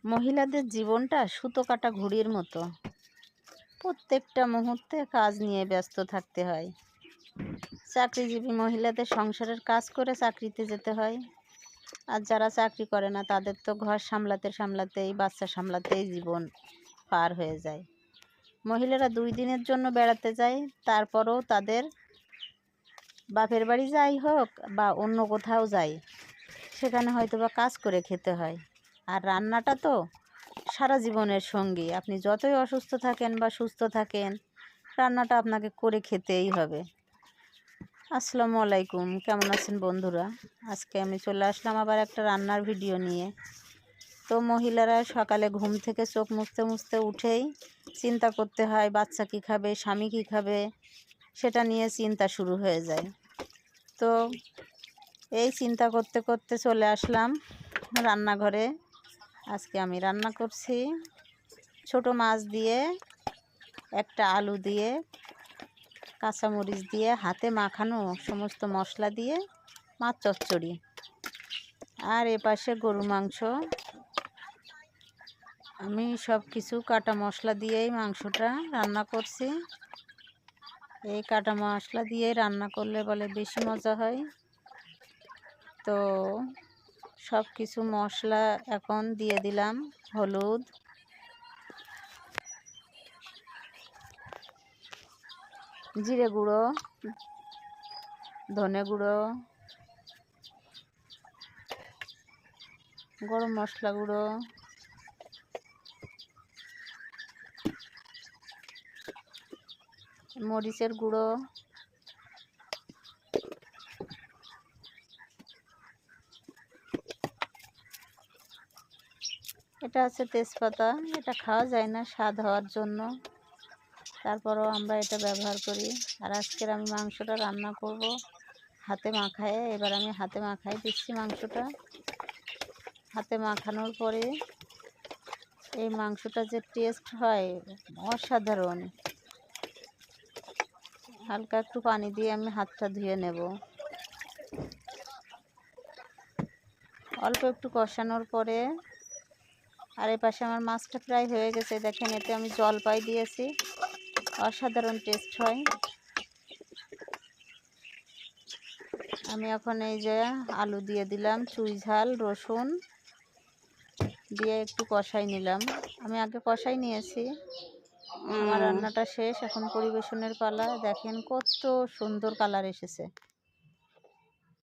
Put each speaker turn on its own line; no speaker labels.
মহিলাদের জীবনটা সুতো কাটা ঘুড়ির মতো। প্রত্যেকটা মুহূর্তে কাজ নিয়ে ব্যস্ত থাকতে হয়। চাকরিজীবী মহিলাদের সংসারের কাজ করে চাকরিতে যেতে হয়, আর যারা চাকরি করে না তাদের তো ঘর সামলাতে সামলাতেই, বাচ্চা সামলাতেই জীবন পার হয়ে যায়। মহিলারা 2 দিনের জন্য বেড়াতে যায়, তারপরেও তাদের বাপের বাড়ি যাই হোক বা অন্য কোথাও যায়, সেখানে হয়তো বা কাজ করে খেতে হয়। আর রান্নাটা তো সারা জীবনের সঙ্গী। আপনি যতই অসুস্থ থাকেন বা সুস্থ থাকেন, রান্নাটা আপনাকে করে খেতেই হবে। আসসালামু আলাইকুম, কেমন আছেন বন্ধুরা? আজকে আমি চলে আসলাম আবার একটা রান্নার ভিডিও নিয়ে। তো মহিলারা সকালে ঘুম থেকে চোখ মুছতে মুছতে উঠেই চিন্তা করতে হয় বাচ্চা কী খাবে, স্বামী কী খাবে, সেটা নিয়ে চিন্তা শুরু হয়ে যায়। তো এই চিন্তা করতে করতে চলে আসলাম রান্নাঘরে। আজকে আমি রান্না করছি ছোট মাছ দিয়ে, একটা আলু দিয়ে, কাঁচামরিচ দিয়ে, হাতে মাখানো সমস্ত মশলা দিয়ে মাছ চচ্চড়ি। আর এপাশে গরু মাংস। আমি সব কিছু কাটা মশলা দিয়েই মাংসটা রান্না করছি। এই কাটা মশলা দিয়ে রান্না করলে বলে বেশি মজা হয়। তো সব কিছু মশলা এখন দিয়ে দিলাম। হলুদ, জিরে গুঁড়ো, ধনে গুঁড়ো, গরম মশলা গুঁড়ো, মরিচের গুঁড়ো, এটা আছে তেজপাতা। এটা খাওয়া যায় না স্বাদ হওয়ার জন্য, তারপরেও আমরা এটা ব্যবহার করি। আর আজকের আমি মাংসটা রান্না করব হাতে মাখায়। এবার আমি হাতে মাখাই দিচ্ছি মাংসটা। হাতে মাখানোর পরে এই মাংসটা যে টেস্ট হয় অসাধারণ। হালকা একটু পানি দিয়ে আমি হাতটা ধুয়ে নেব। অল্প একটু কষানোর পরে, আর এই পাশে আমার মাছটা প্রায় হয়ে গেছে। দেখেন, এতে আমি জলপাই দিয়েছি, অসাধারণ টেস্ট হয়। আমি এখন এই যে আলু দিয়ে দিলাম, চুই ঝাল, রসুন দিয়ে একটু কষাই নিলাম। আমি আগে কষাই নিয়েছি। আমার রান্নাটা শেষ, এখন পরিবেশনের পালা। দেখেন কত সুন্দর কালার এসেছে।